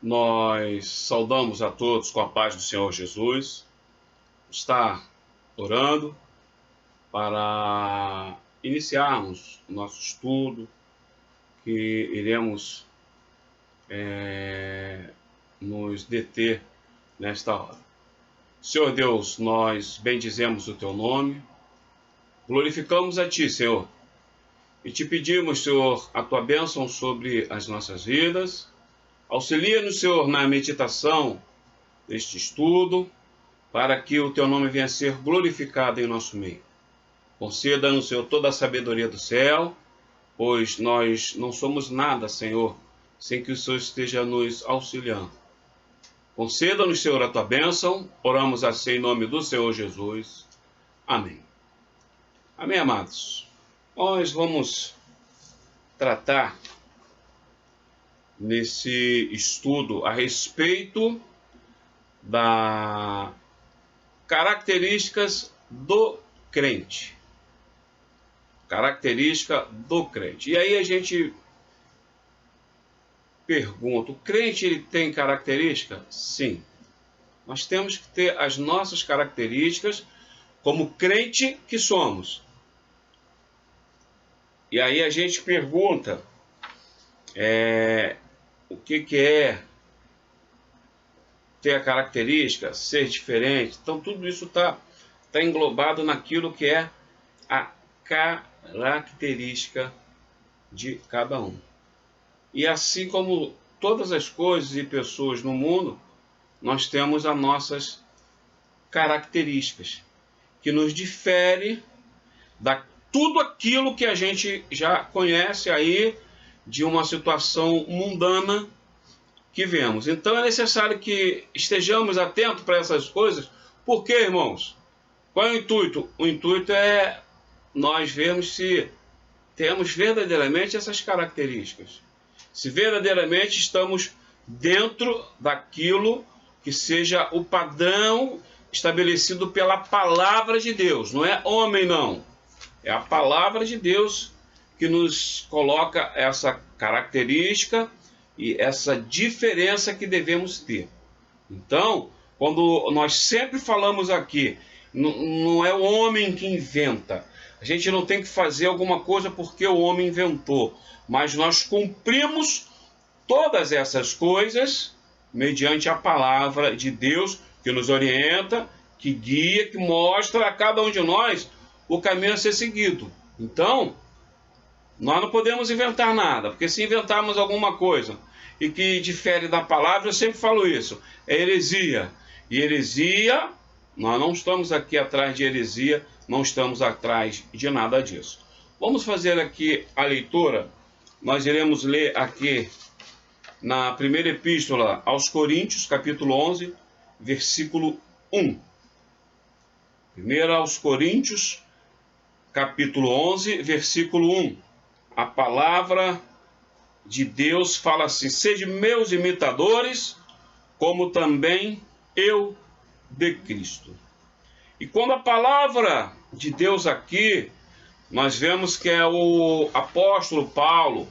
Nós saudamos a todos com a paz do Senhor Jesus. Está orando para iniciarmos o nosso estudo, que iremos nos deter nesta hora. Senhor Deus, nós bendizemos o Teu nome, glorificamos a Ti, Senhor, e Te pedimos, Senhor, a Tua bênção sobre as nossas vidas. Auxilia-nos, Senhor, na meditação deste estudo, para que o Teu nome venha a ser glorificado em nosso meio. Conceda-nos, Senhor, toda a sabedoria do céu, pois nós não somos nada, Senhor, sem que o Senhor esteja nos auxiliando. Conceda-nos, Senhor, a Tua bênção. Oramos assim em nome do Senhor Jesus. Amém. Amém, amados. Nós vamos tratar nesse estudo a respeito das características do crente. Característica do crente. E aí a gente pergunta, o crente ele tem característica? Sim. Nós temos que ter as nossas características como crente que somos. E aí a gente pergunta, o que é ter a característica, ser diferente. Então tudo isso está englobado naquilo que é a característica de cada um. E assim como todas as coisas e pessoas no mundo, nós temos as nossas características, que nos difere da tudo aquilo que a gente já conhece aí de uma situação mundana que vemos. Então é necessário que estejamos atentos para essas coisas. Por quê, irmãos? Qual é o intuito? O intuito é nós vermos se temos verdadeiramente essas características. Se verdadeiramente estamos dentro daquilo que seja o padrão estabelecido pela palavra de Deus. Não é homem, não. É a palavra de Deus que nos coloca essa característica e essa diferença que devemos ter. Então, quando nós sempre falamos aqui, não é o homem que inventa. A gente não tem que fazer alguma coisa porque o homem inventou, mas nós cumprimos todas essas coisas mediante a palavra de Deus que nos orienta, que guia, que mostra a cada um de nós o caminho a ser seguido. Então, nós não podemos inventar nada, porque se inventarmos alguma coisa e que difere da palavra, eu sempre falo isso, é heresia. E heresia, nós não estamos aqui atrás de heresia, não estamos atrás de nada disso. Vamos fazer aqui a leitura. Nós iremos ler aqui na primeira epístola aos Coríntios, capítulo 11, versículo 1. Primeiro aos Coríntios, capítulo 11, versículo 1. A palavra de Deus fala assim: sede meus imitadores, como também eu de Cristo. E quando a palavra de Deus aqui, nós vemos que é o apóstolo Paulo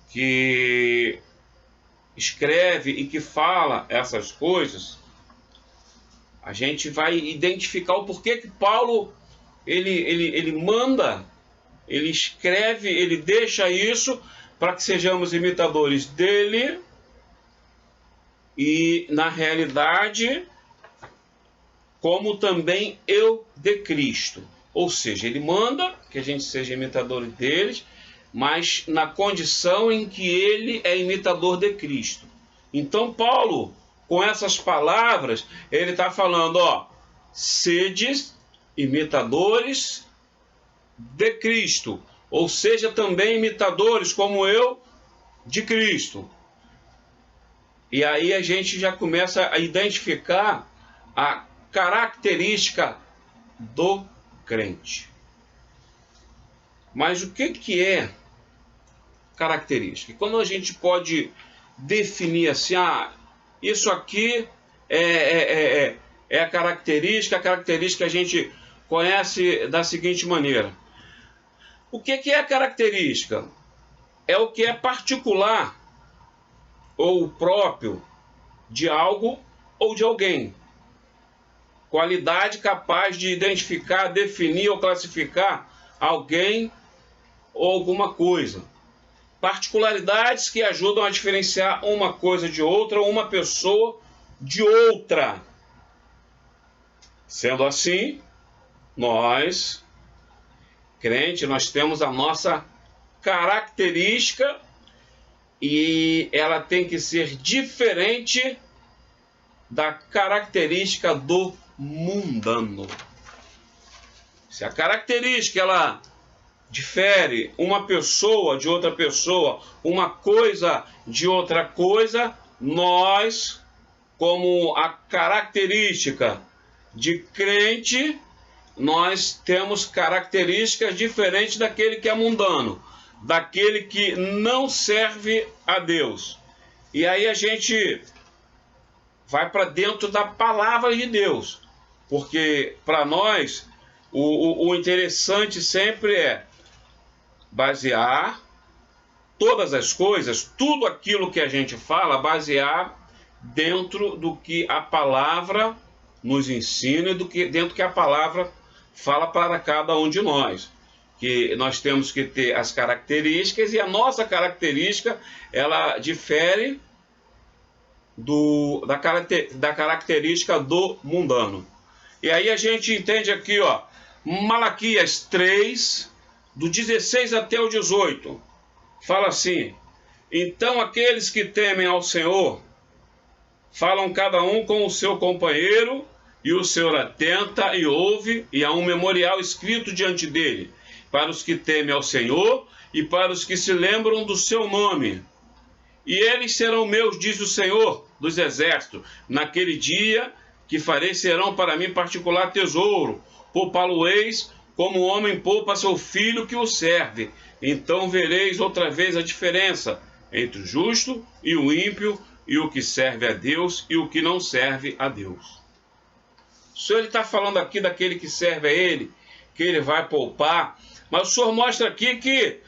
que escreve e que fala essas coisas, a gente vai identificar o porquê que Paulo ele manda, ele escreve, ele deixa isso para que sejamos imitadores dele e, na realidade, como também eu de Cristo. Ou seja, ele manda que a gente seja imitador deles, mas na condição em que ele é imitador de Cristo. Então, Paulo, com essas palavras, ele está falando, sedes imitadores de Cristo, ou seja, também imitadores como eu de Cristo. E aí a gente já começa a identificar a característica do crente. Mas o que é característica? Quando a gente pode definir assim, isso aqui é a característica a gente conhece da seguinte maneira. O que é a característica? É o que é particular ou próprio de algo ou de alguém. Qualidade capaz de identificar, definir ou classificar alguém ou alguma coisa. Particularidades que ajudam a diferenciar uma coisa de outra ou uma pessoa de outra. Sendo assim, nós, crente, nós temos a nossa característica e ela tem que ser diferente da característica do mundano. Se a característica ela difere uma pessoa de outra pessoa, uma coisa de outra coisa, nós, como a característica de crente, nós temos características diferentes daquele que é mundano, daquele que não serve a Deus. E aí a gente vai para dentro da palavra de Deus, porque para nós o interessante sempre é basear todas as coisas, tudo aquilo que a gente fala, basear dentro do que a palavra nos ensina e dentro do que a palavra fala para cada um de nós. Que nós temos que ter as características, e a nossa característica ela difere da característica do mundano. E aí a gente entende aqui, ó, Malaquias 3, do 16 até o 18, fala assim: então aqueles que temem ao Senhor falam cada um com o seu companheiro, e o Senhor atenta e ouve, e há um memorial escrito diante dele, para os que temem ao Senhor e para os que se lembram do seu nome. E eles serão meus, diz o Senhor dos exércitos, naquele dia que farei serão para mim particular tesouro, poupá-lo-eis como o homem poupa seu filho que o serve. Então vereis outra vez a diferença entre o justo e o ímpio, e o que serve a Deus e o que não serve a Deus. O Senhor está falando aqui daquele que serve a Ele, que Ele vai poupar, mas o Senhor mostra aqui que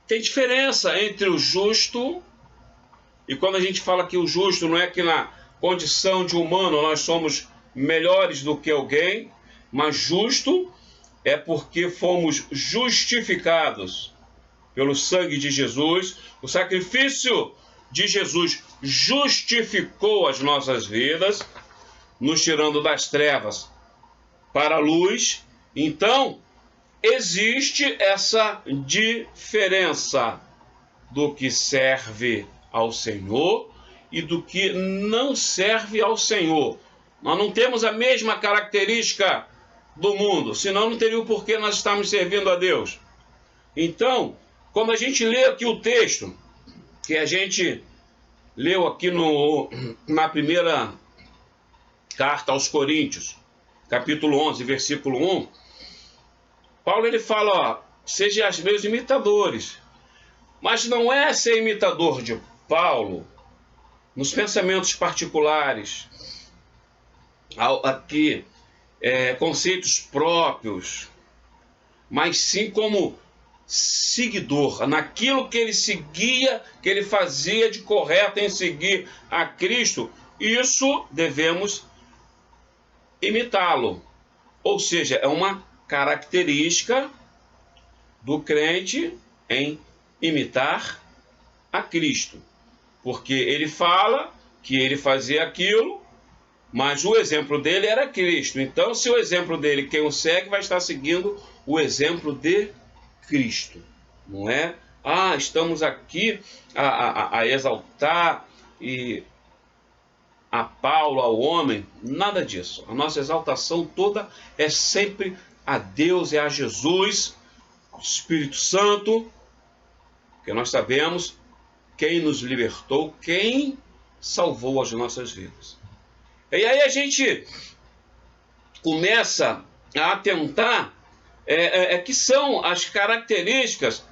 tem diferença entre o justo, e quando a gente fala que o justo, não é que na condição de humano nós somos melhores do que alguém, mas justo é porque fomos justificados pelo sangue de Jesus. O sacrifício de Jesus justificou as nossas vidas, nos tirando das trevas para a luz. Então, existe essa diferença do que serve ao Senhor e do que não serve ao Senhor. Nós não temos a mesma característica do mundo, senão não teria o porquê nós estarmos servindo a Deus. Então, quando a gente lê aqui o texto, que a gente leu aqui na primeira carta aos Coríntios, capítulo 11, versículo 1, Paulo ele fala, ó, sejam meus imitadores. Mas não é ser imitador de Paulo nos pensamentos particulares, aqui, conceitos próprios, mas sim como seguidor, naquilo que ele seguia, que ele fazia de correto em seguir a Cristo. Isso devemos imitá-lo. Ou seja, é uma característica do crente em imitar a Cristo. Porque ele fala que ele fazia aquilo, mas o exemplo dele era Cristo. Então, se o exemplo dele, quem o segue, vai estar seguindo o exemplo de Cristo. Não é? Estamos aqui a exaltar e a Paulo, ao homem. Nada disso. A nossa exaltação toda é sempre a Deus, é a Jesus, ao Espírito Santo, porque nós sabemos quem nos libertou, quem salvou as nossas vidas. E aí a gente começa a atentar que são as características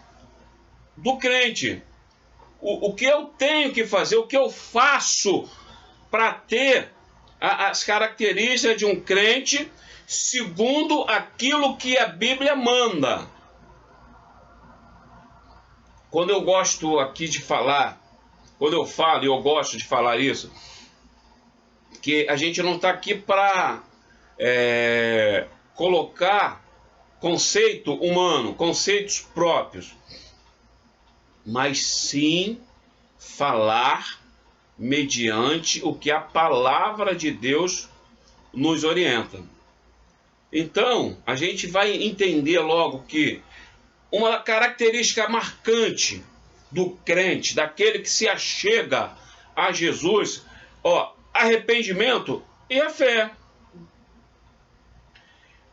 do crente. O que eu tenho que fazer, o que eu faço para ter as características de um crente segundo aquilo que a Bíblia manda. Quando eu gosto aqui de falar quando eu falo, e eu gosto de falar isso, que a gente não está aqui para colocar conceito humano, conceitos próprios, mas sim falar mediante o que a palavra de Deus nos orienta. Então, a gente vai entender logo que uma característica marcante do crente, daquele que se achega a Jesus, arrependimento e a fé.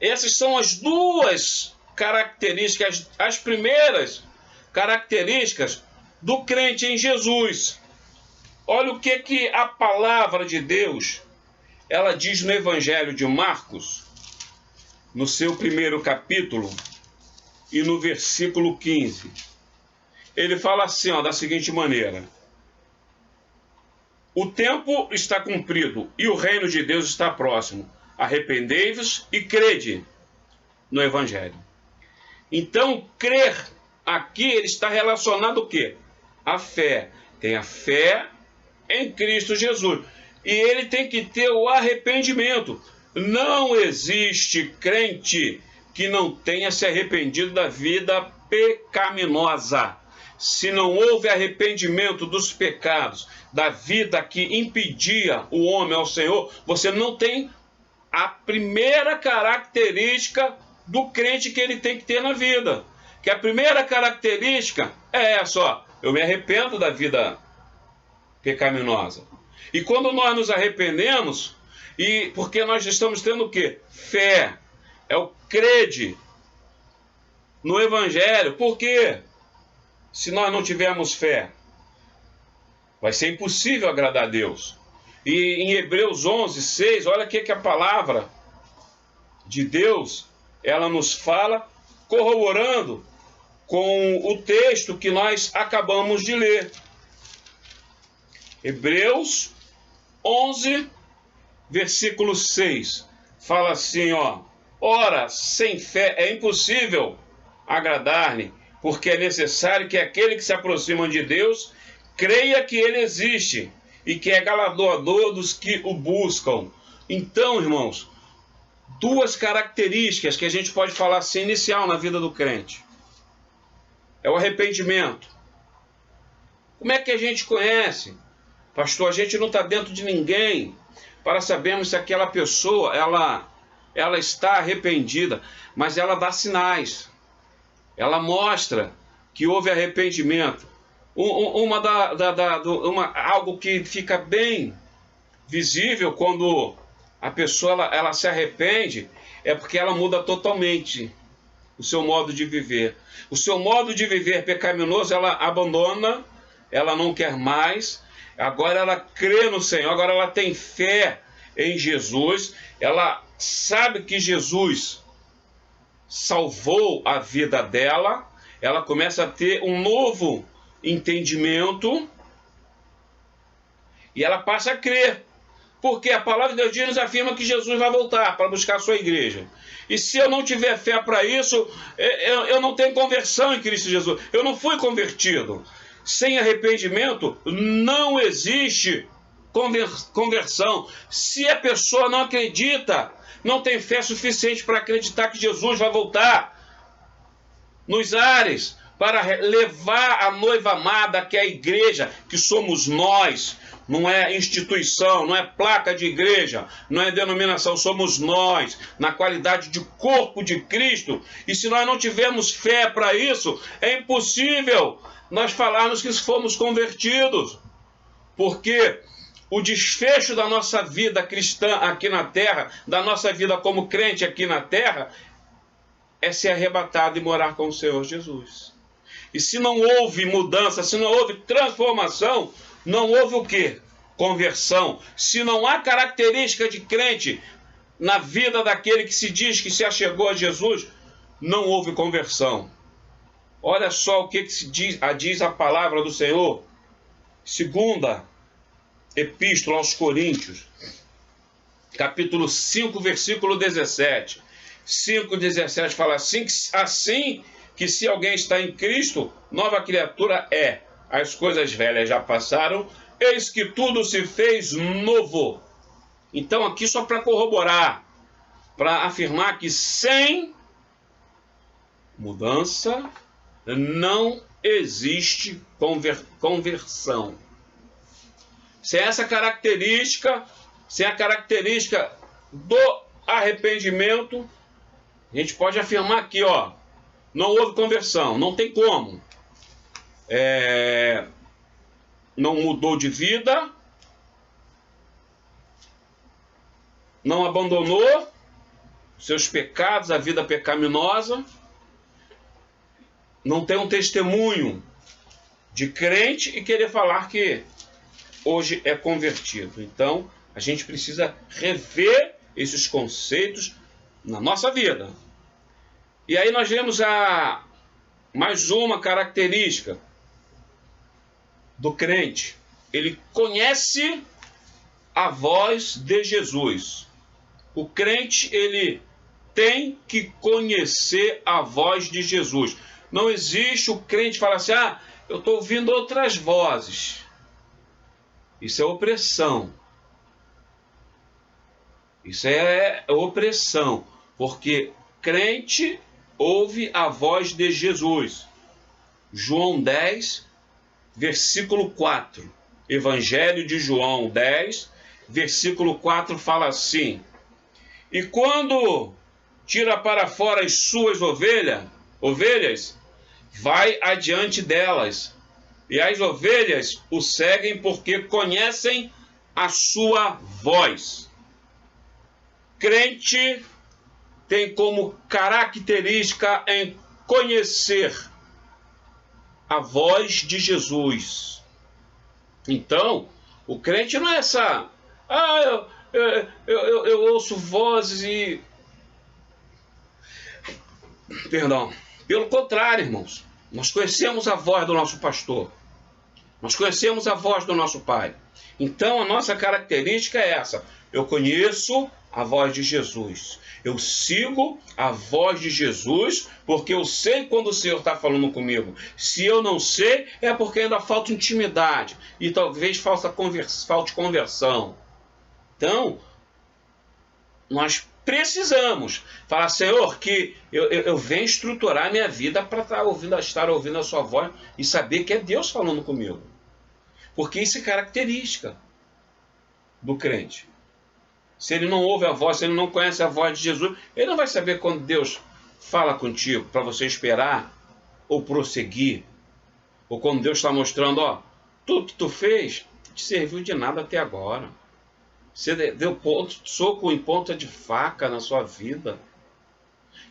Essas são as duas características, as primeiras características do crente em Jesus. Olha o que a palavra de Deus, ela diz no Evangelho de Marcos, no seu primeiro capítulo e no versículo 15. Ele fala assim, da seguinte maneira: o tempo está cumprido e o reino de Deus está próximo. Arrependei-vos e crede no Evangelho. Então, crer aqui, ele está relacionado o quê? A fé. Tem a fé em Cristo Jesus. E ele tem que ter o arrependimento. Não existe crente que não tenha se arrependido da vida pecaminosa. Se não houve arrependimento dos pecados, da vida que impedia o homem ao Senhor, você não tem a primeira característica do crente que ele tem que ter na vida. Que a primeira característica é essa, eu me arrependo da vida pecaminosa. E quando nós nos arrependemos, porque nós estamos tendo o quê? Fé. É o crede no Evangelho. Por quê? Se nós não tivermos fé, vai ser impossível agradar a Deus. E em Hebreus 11, 6, olha o que a palavra de Deus, ela nos fala, corroborando com o texto que nós acabamos de ler. Hebreus 11, versículo 6, fala assim, ora, sem fé é impossível agradar-lhe, porque é necessário que aquele que se aproxima de Deus creia que ele existe e que é galardoador dos que o buscam. Então, irmãos, duas características que a gente pode falar assim, inicial na vida do crente. É o arrependimento. Como é que a gente conhece? Pastor, a gente não está dentro de ninguém para sabermos se aquela pessoa, ela está arrependida, mas ela dá sinais. Ela mostra que houve arrependimento. Algo que fica bem visível quando a pessoa ela se arrepende é porque ela muda totalmente o seu modo de viver. O seu modo de viver pecaminoso ela abandona, ela não quer mais. Agora ela crê no Senhor, agora ela tem fé em Jesus, ela sabe que Jesus salvou a vida dela, ela começa a ter um novo entendimento e ela passa a crer, porque a palavra de Deus nos afirma que Jesus vai voltar para buscar a sua igreja. E se eu não tiver fé para isso, eu não tenho conversão em Cristo Jesus, eu não fui convertido. Sem arrependimento não existe conversão. Se a pessoa não acredita, não tem fé suficiente para acreditar que Jesus vai voltar nos ares para levar a noiva amada, que é a igreja, que somos nós, não é instituição, não é placa de igreja, não é denominação, somos nós, na qualidade de corpo de Cristo. E se nós não tivermos fé para isso, é impossível nós falarmos que fomos convertidos, porque o desfecho da nossa vida cristã aqui na terra, da nossa vida como crente aqui na terra, é ser arrebatado e morar com o Senhor Jesus. E se não houve mudança, se não houve transformação, não houve o quê? Conversão. Se não há característica de crente na vida daquele que se diz que se achegou a Jesus, não houve conversão. Olha só o que diz a palavra do Senhor. Segunda Epístola aos Coríntios, capítulo 5, versículo 17. 5,17 fala assim que se alguém está em Cristo, nova criatura é. as coisas velhas já passaram, eis que tudo se fez novo. Então aqui só para corroborar, para afirmar que sem mudança não existe conversão. Se essa característica, se a característica do arrependimento, a gente pode afirmar aqui, ó, não houve conversão, não tem como. Não mudou de vida, não abandonou seus pecados, a vida pecaminosa, não tem um testemunho de crente e querer falar que hoje é convertido. Então, a gente precisa rever esses conceitos na nossa vida. E aí nós vemos mais uma característica do crente. Ele conhece a voz de Jesus. O crente, ele tem que conhecer a voz de Jesus. Não existe o crente falar assim, eu estou ouvindo outras vozes. Isso é opressão. Isso é opressão. Porque crente ouve a voz de Jesus. João 10, versículo 4. Evangelho de João 10, versículo 4 fala assim: e quando tira para fora as suas ovelhas, vai adiante delas, e as ovelhas o seguem porque conhecem a sua voz. Crente tem como característica em conhecer a voz de Jesus. Então, o crente não é essa... eu ouço vozes e... Perdão. Pelo contrário, irmãos. Nós conhecemos a voz do nosso pastor. Nós conhecemos a voz do nosso Pai. Então, a nossa característica é essa. Eu conheço a voz de Jesus. Eu sigo a voz de Jesus, porque eu sei quando o Senhor está falando comigo. Se eu não sei, é porque ainda falta intimidade. E talvez falte conversão. Então, nós precisamos falar, Senhor, que eu venho estruturar a minha vida para estar ouvindo a sua voz e saber que é Deus falando comigo. Porque isso é característica do crente. Se ele não ouve a voz, se ele não conhece a voz de Jesus, ele não vai saber quando Deus fala contigo para você esperar ou prosseguir. Ou quando Deus está mostrando, tudo que tu fez te serviu de nada até agora. Você deu soco em ponta de faca na sua vida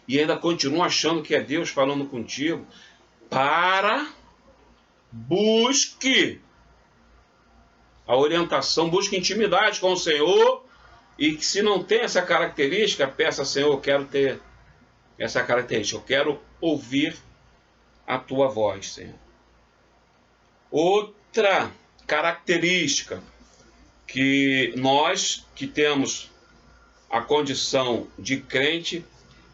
e ainda continua achando que é Deus falando contigo. Busque a orientação, busque intimidade com o Senhor, e que se não tem essa característica, peça, Senhor, eu quero ter essa característica, eu quero ouvir a tua voz, Senhor. Outra característica que nós que temos a condição de crente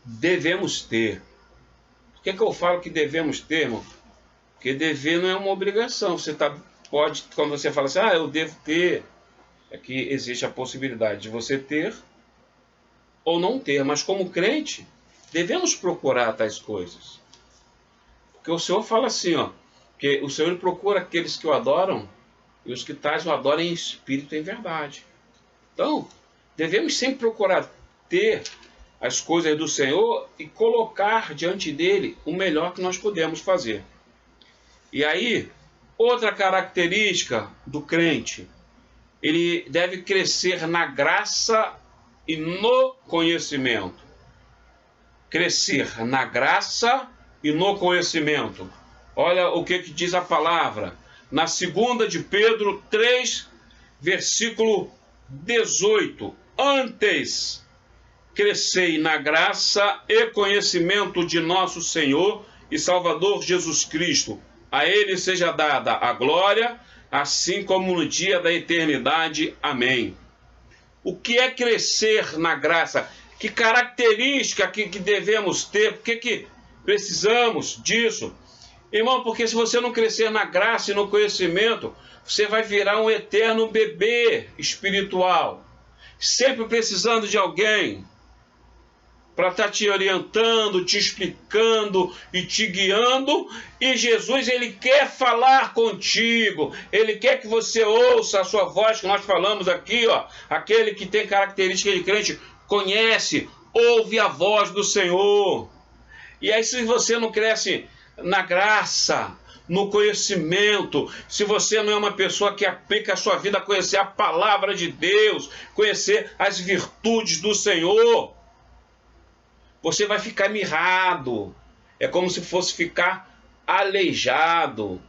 devemos ter. Por que eu falo que devemos ter, irmão? Porque dever não é uma obrigação. Você pode, quando você fala assim, eu devo ter, é que existe a possibilidade de você ter ou não ter. Mas como crente, devemos procurar tais coisas. Porque o Senhor fala assim, que o Senhor procura aqueles que o adoram e os que tais o adoram em espírito e em verdade. Então, devemos sempre procurar ter as coisas do Senhor e colocar diante dele o melhor que nós podemos fazer. E aí, outra característica do crente, ele deve crescer na graça e no conhecimento. Crescer na graça e no conhecimento. Olha o que diz a palavra. Na 2 de Pedro 3, versículo 18. Antes, crescei na graça e conhecimento de nosso Senhor e Salvador Jesus Cristo. A Ele seja dada a glória, assim como no dia da eternidade. Amém. O que é crescer na graça? Que característica que devemos ter? Por que precisamos disso? Irmão, porque se você não crescer na graça e no conhecimento, você vai virar um eterno bebê espiritual, sempre precisando de alguém para estar te orientando, te explicando e te guiando. E Jesus, ele quer falar contigo, ele quer que você ouça a sua voz, que nós falamos aqui, ó. Aquele que tem característica de crente, conhece, ouve a voz do Senhor. E aí, se você não cresce na graça, no conhecimento, se você não é uma pessoa que aplica a sua vida a conhecer a palavra de Deus, conhecer as virtudes do Senhor, você vai ficar mirrado. É como se fosse ficar aleijado,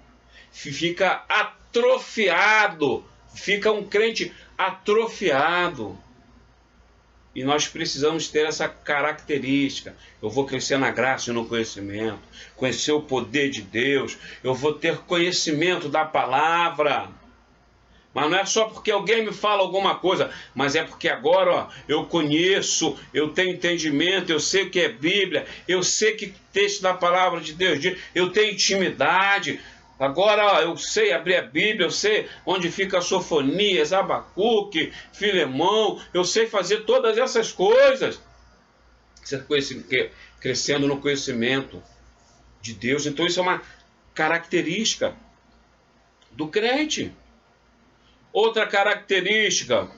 fica atrofiado, fica um crente atrofiado. E nós precisamos ter essa característica. Eu vou crescer na graça e no conhecimento, conhecer o poder de Deus, eu vou ter conhecimento da palavra. Mas não é só porque alguém me fala alguma coisa, mas é porque agora, ó, eu conheço, eu tenho entendimento, eu sei o que é Bíblia, eu sei que texto da palavra de Deus diz, eu tenho intimidade. Agora, ó, eu sei abrir a Bíblia, eu sei onde fica Sofonias, Abacuque, Filemão, eu sei fazer todas essas coisas. Você crescendo no conhecimento de Deus. Então isso é uma característica do crente. Outra característica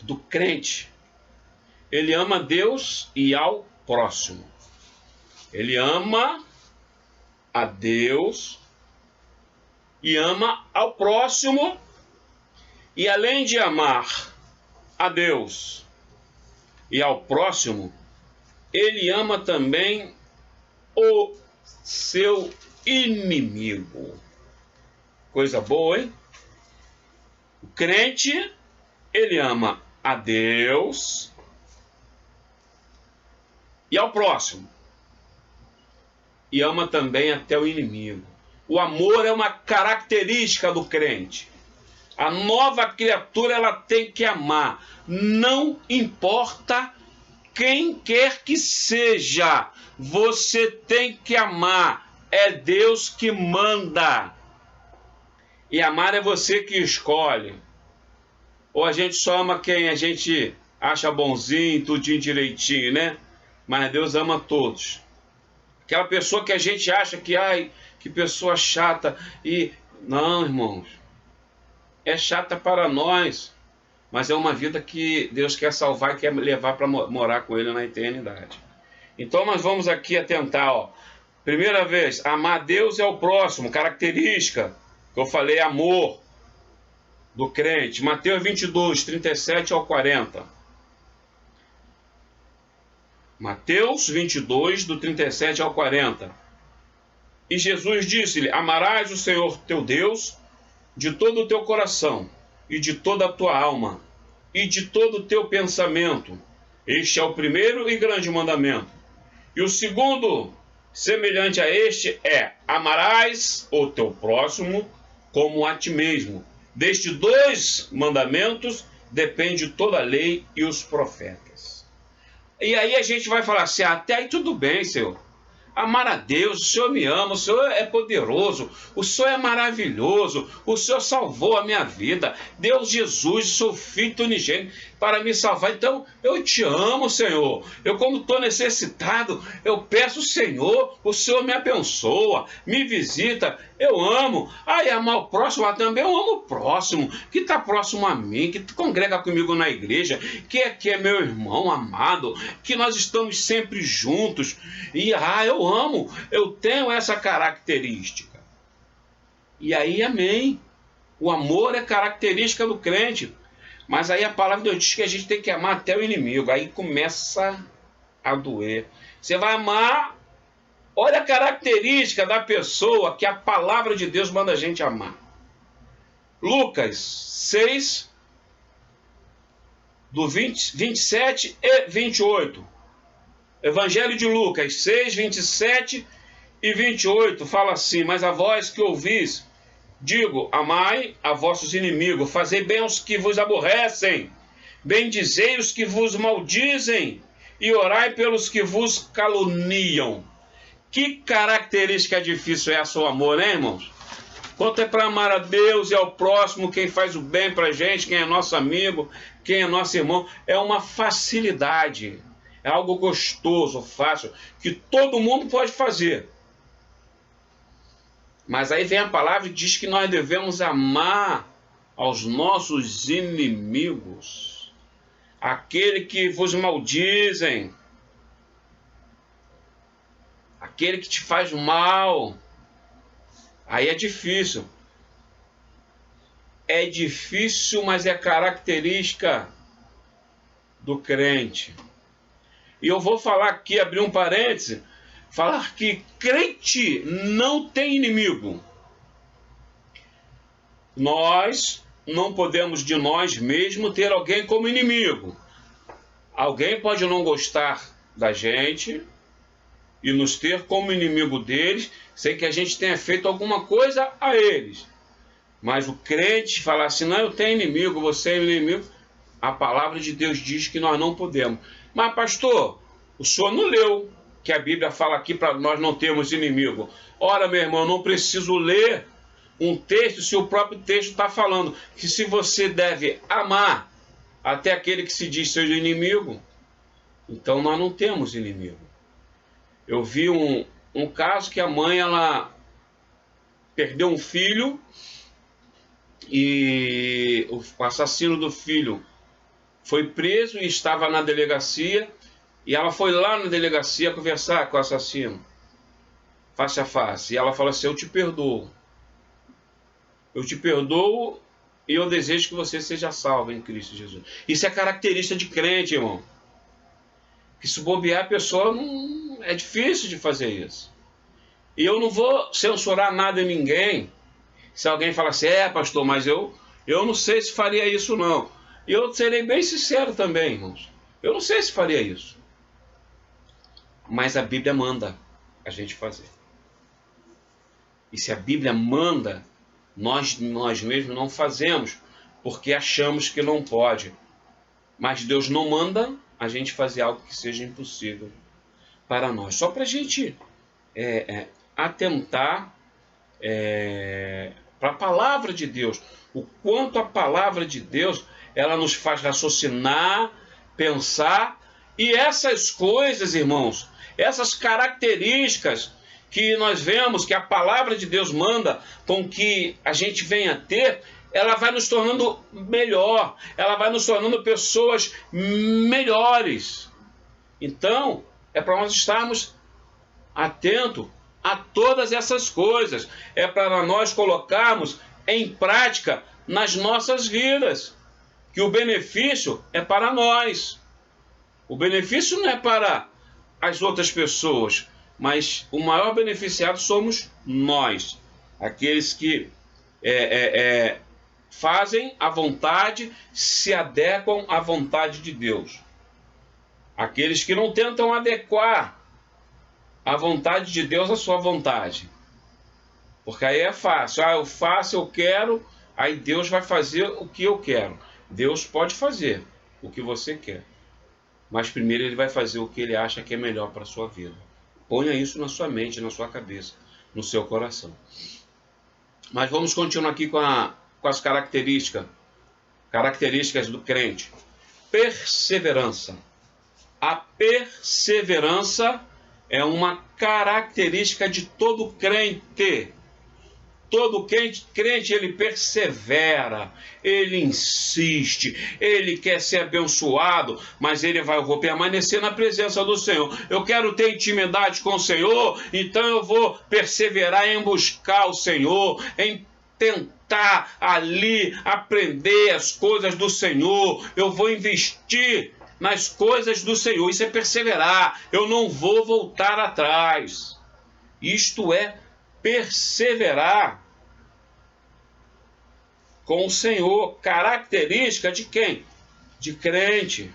do crente, ele ama a Deus e ao próximo. Ele ama a Deus e ama ao próximo, e além de amar a Deus e ao próximo, ele ama também o seu inimigo. Coisa boa, hein? O crente, ele ama a Deus e ao próximo, e ama também até o inimigo. O amor é uma característica do crente. A nova criatura, ela tem que amar, não importa quem quer que seja, você tem que amar, é Deus que manda. E amar é você que escolhe. Ou a gente só ama quem a gente acha bonzinho, tudinho direitinho, né? Mas Deus ama todos. Aquela pessoa que a gente acha que, ai, que pessoa chata. E não, irmãos, é chata para nós, mas é uma vida que Deus quer salvar e quer levar para morar com Ele na eternidade. Então nós vamos aqui atentar, ó. Primeira vez, amar Deus e ao próximo, característica, que eu falei, amor do crente. Mateus 22, 37 ao 40. Mateus 22, do 37 ao 40. E Jesus disse-lhe, amarás o Senhor teu Deus de todo o teu coração, e de toda a tua alma, e de todo o teu pensamento. Este é o primeiro e grande mandamento. E o segundo, semelhante a este, é, amarás o teu próximo como a ti mesmo. Destes dois mandamentos depende toda a lei e os profetas. E aí a gente vai falar assim, até aí tudo bem, Senhor. Amar a Deus, o Senhor me ama, o Senhor é poderoso, o Senhor é maravilhoso, o Senhor salvou a minha vida, Deus Jesus, sou filho unigênito para me salvar, então eu te amo, Senhor. Eu, como estou necessitado, eu peço, Senhor, o Senhor me abençoa, me visita, eu amo. Aí amar o próximo, mas também eu amo o próximo, que está próximo a mim, que congrega comigo na igreja, que é meu irmão amado, que nós estamos sempre juntos, e eu amo, eu tenho essa característica. E aí, amém. O amor é característica do crente. Mas aí a palavra de Deus diz que a gente tem que amar até o inimigo. Aí começa a doer. Você vai amar, olha a característica da pessoa que a palavra de Deus manda a gente amar. Lucas 6, do 27 e 28. Evangelho de Lucas 6, 27 e 28 fala assim, mas a vós que ouvis, digo, amai a vossos inimigos, fazei bem aos que vos aborrecem, bendizei os que vos maldizem, e orai pelos que vos caluniam. Que característica difícil é essa, o amor, né, irmãos? Quanto é para amar a Deus e ao próximo, quem faz o bem para a gente, quem é nosso amigo, quem é nosso irmão, é uma facilidade, é algo gostoso, fácil, que todo mundo pode fazer. Mas aí vem a palavra e diz que nós devemos amar aos nossos inimigos, aquele que vos maldizem, aquele que te faz mal. Aí é difícil. É difícil, mas é característica do crente. E eu vou falar aqui, abrir um parêntese, falar que crente não tem inimigo. Nós não podemos de nós mesmos ter alguém como inimigo. Alguém pode não gostar da gente e nos ter como inimigo deles, sem que a gente tenha feito alguma coisa a eles. Mas o crente falar assim, não, eu tenho inimigo, você é inimigo, a palavra de Deus diz que nós não podemos. Mas pastor, o senhor não leu que a Bíblia fala aqui para nós não termos inimigo. Ora, meu irmão, eu não preciso ler um texto se o próprio texto está falando que se você deve amar até aquele que se diz seu inimigo, então nós não temos inimigo. Eu vi um caso que a mãe, ela perdeu um filho e o assassino do filho foi preso e estava na delegacia, e ela foi lá na delegacia conversar com o assassino, face a face, e ela falou assim, eu te perdoo e eu desejo que você seja salvo em Cristo Jesus. Isso é característica de crente, irmão. Que se bobear a pessoa, não é difícil de fazer isso. E eu não vou censurar nada em ninguém. Se alguém falar assim, pastor, mas eu não sei se faria isso não. E eu serei bem sincero também, irmãos. Eu não sei se faria isso. Mas a Bíblia manda a gente fazer. E se a Bíblia manda, nós mesmos não fazemos, porque achamos que não pode. Mas Deus não manda a gente fazer algo que seja impossível para nós. Só para a gente atentar para a palavra de Deus. O quanto a palavra de Deus, ela nos faz raciocinar, pensar. E essas coisas, irmãos, essas características que nós vemos que a palavra de Deus manda com que a gente venha a ter, ela vai nos tornando melhor, ela vai nos tornando pessoas melhores. Então, é para nós estarmos atentos a todas essas coisas. É para nós colocarmos em prática nas nossas vidas, que o benefício é para nós. O benefício não é para as outras pessoas, mas o maior beneficiado somos nós, aqueles que fazem a vontade, se adequam à vontade de Deus. Aqueles que não tentam adequar a vontade de Deus à sua vontade. Porque aí é fácil. Eu faço, eu quero, aí Deus vai fazer o que eu quero. Deus pode fazer o que você quer. Mas primeiro ele vai fazer o que ele acha que é melhor para a sua vida. Ponha isso na sua mente, na sua cabeça, no seu coração. Mas vamos continuar aqui com as características do crente. Perseverança. A perseverança é uma característica de todo crente. Todo crente, ele persevera, ele insiste, ele quer ser abençoado, mas ele vai permanecer na presença do Senhor. Eu quero ter intimidade com o Senhor, então eu vou perseverar em buscar o Senhor, em tentar ali aprender as coisas do Senhor. Eu vou investir nas coisas do Senhor. Isso é perseverar. Eu não vou voltar atrás. Isto é perseverar com o Senhor. Característica de quem? De crente.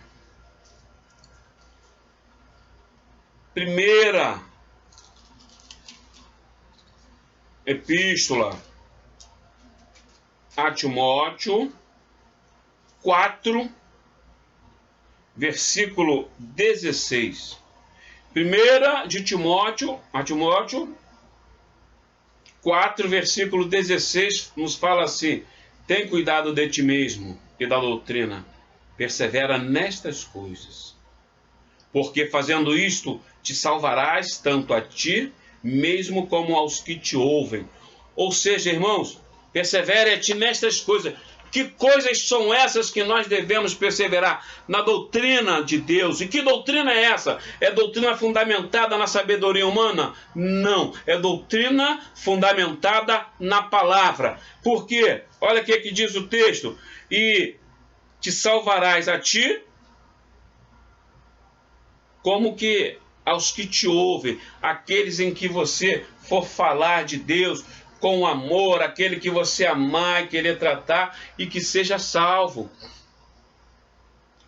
Primeira epístola a Timóteo 4, versículo 16. Primeira de Timóteo, 4, versículo 16, nos fala assim: tem cuidado de ti mesmo e da doutrina, persevera nestas coisas, porque fazendo isto te salvarás tanto a ti mesmo como aos que te ouvem. Ou seja, irmãos, persevere nestas coisas. Que coisas são essas que nós devemos perseverar? Na doutrina de Deus. E que doutrina é essa? É doutrina fundamentada na sabedoria humana? Não. É doutrina fundamentada na palavra. Por quê? Olha o que diz o texto. E te salvarás a ti, como que aos que te ouvem, aqueles em que você for falar de Deus com amor, aquele que você amar e querer tratar, e que seja salvo.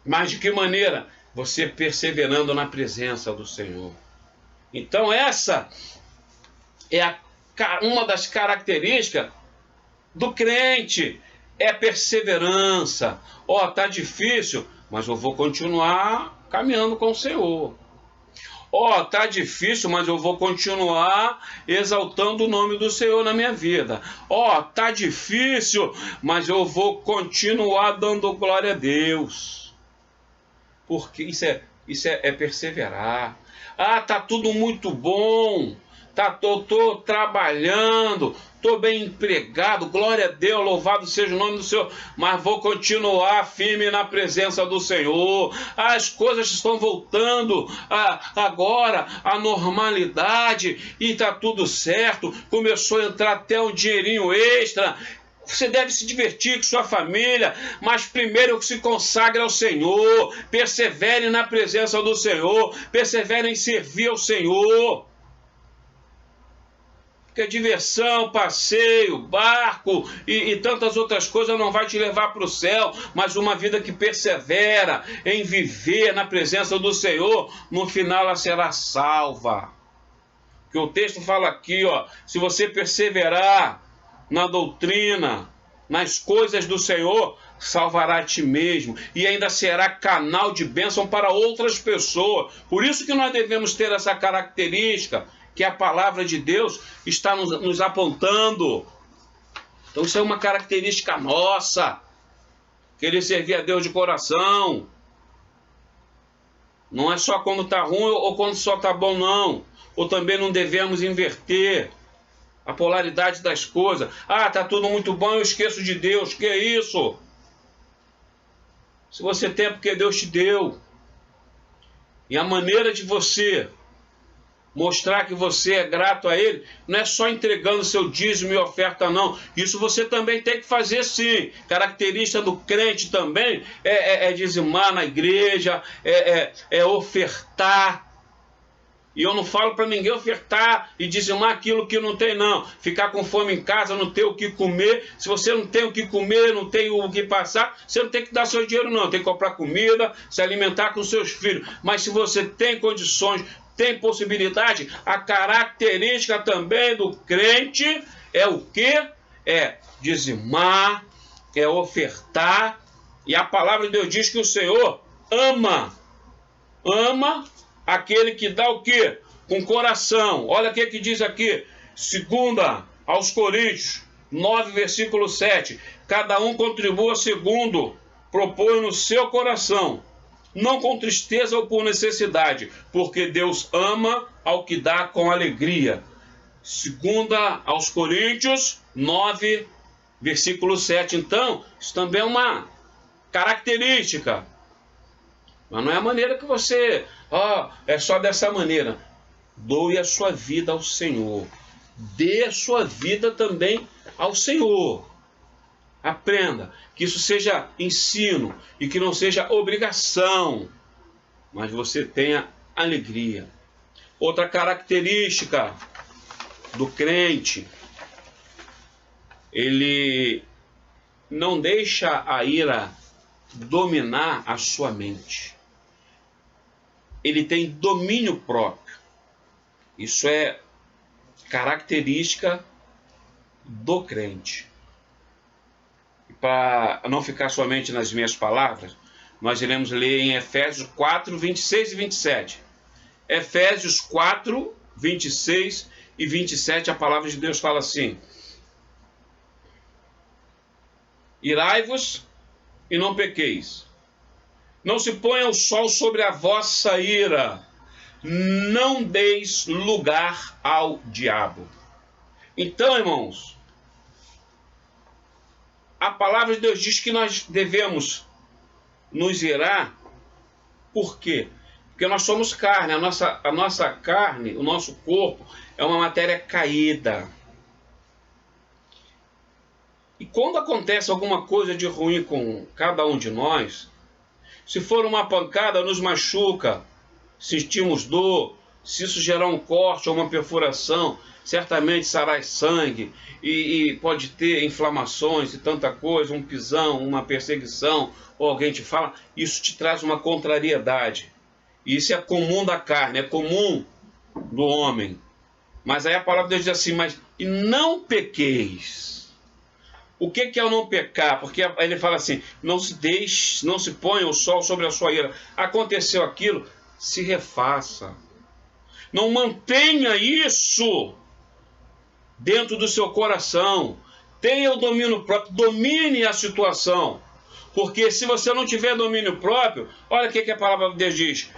Mas de que maneira? Você perseverando na presença do Senhor. Então essa é uma das características do crente, é perseverança. Ó, tá difícil, mas eu vou continuar caminhando com o Senhor. Ó, tá difícil, mas eu vou continuar exaltando o nome do Senhor na minha vida. Ó, tá difícil, mas eu vou continuar dando glória a Deus. Porque isso é perseverar. Ah, tá tudo muito bom. Tô trabalhando, tô bem empregado, glória a Deus, louvado seja o nome do Senhor, mas vou continuar firme na presença do Senhor. As coisas estão voltando agora à normalidade e tá tudo certo, começou a entrar até um dinheirinho extra. Você deve se divertir com sua família, mas primeiro se consagre ao Senhor, persevere na presença do Senhor, persevere em servir ao Senhor. Porque diversão, passeio, barco e tantas outras coisas não vai te levar para o céu, mas uma vida que persevera em viver na presença do Senhor, no final ela será salva. Que o texto fala aqui, ó, se você perseverar na doutrina, nas coisas do Senhor, salvará a ti mesmo e ainda será canal de bênção para outras pessoas. Por isso que nós devemos ter essa característica que a palavra de Deus está nos apontando. Então isso é uma característica nossa, querer servir a Deus de coração. Não é só quando está ruim ou quando só está bom, não. Ou também não devemos inverter a polaridade das coisas. Ah, está tudo muito bom, eu esqueço de Deus. Que é isso? Se você tem, é porque Deus te deu. E a maneira de você mostrar que você é grato a Ele, não é só entregando seu dízimo e oferta, não. Isso você também tem que fazer, sim. Característica do crente também é dizimar na igreja, é ofertar. E eu não falo para ninguém ofertar e dizimar aquilo que não tem, não. Ficar com fome em casa, não ter o que comer. Se você não tem o que comer, não tem o que passar, você não tem que dar seu dinheiro, não. Tem que comprar comida, se alimentar com seus filhos. Mas se você tem condições, tem possibilidade, a característica também do crente é o quê? É dizimar, é ofertar. E a palavra de Deus diz que o Senhor ama aquele que dá o quê? Com coração. Olha o que diz aqui, 2 aos Coríntios 9, versículo 7. Cada um contribua segundo propõe no seu coração, não com tristeza ou por necessidade, porque Deus ama ao que dá com alegria. 2 aos Coríntios 9, versículo 7. Então, isso também é uma característica. Mas não é a maneira que você... é só dessa maneira. Doe a sua vida ao Senhor. Dê a sua vida também ao Senhor. Aprenda que isso seja ensino e que não seja obrigação, mas você tenha alegria. Outra característica do crente, ele não deixa a ira dominar a sua mente. Ele tem domínio próprio. Isso é característica do crente. Para não ficar somente nas minhas palavras, nós iremos ler em Efésios 4, 26 e 27. Efésios 4, 26 e 27, a palavra de Deus fala assim: irai-vos e não pequeis. Não se ponha o sol sobre a vossa ira. Não deis lugar ao diabo. Então, irmãos, a palavra de Deus diz que nós devemos nos irar. Por quê? Porque nós somos carne. A nossa carne, o nosso corpo, é uma matéria caída. E quando acontece alguma coisa de ruim com cada um de nós, se for uma pancada, nos machuca, sentimos dor. Se isso gerar um corte ou uma perfuração, certamente sará sangue e pode ter inflamações e tanta coisa, um pisão, uma perseguição, ou alguém te fala, isso te traz uma contrariedade. E isso é comum da carne, é comum do homem. Mas aí a palavra de Deus diz assim, mas e não pequeis. O que é o não pecar? Porque ele fala assim, não se ponha o sol sobre a sua ira. Aconteceu aquilo, se refaça. Não mantenha isso dentro do seu coração. Tenha o domínio próprio, domine a situação. Porque se você não tiver domínio próprio, olha o que a palavra de Deus diz.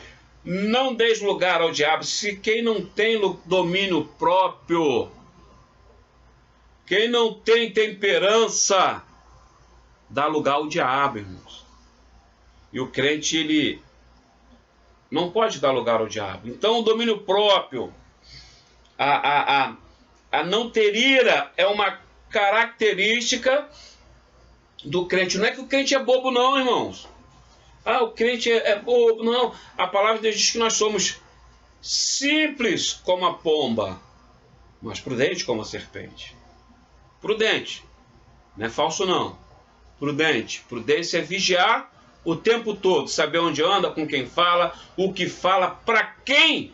Não deis lugar ao diabo. Se quem não tem domínio próprio, quem não tem temperança, dá lugar ao diabo, irmãos. E o crente, ele não pode dar lugar ao diabo. Então, o domínio próprio, a não ter ira, é uma característica do crente. Não é que o crente é bobo, não, irmãos. O crente é bobo, não. A palavra de Deus diz que nós somos simples como a pomba, mas prudente como a serpente. Prudente, não é falso não. Prudente. Prudência é vigiar o tempo todo, saber onde anda, com quem fala, o que fala, para quem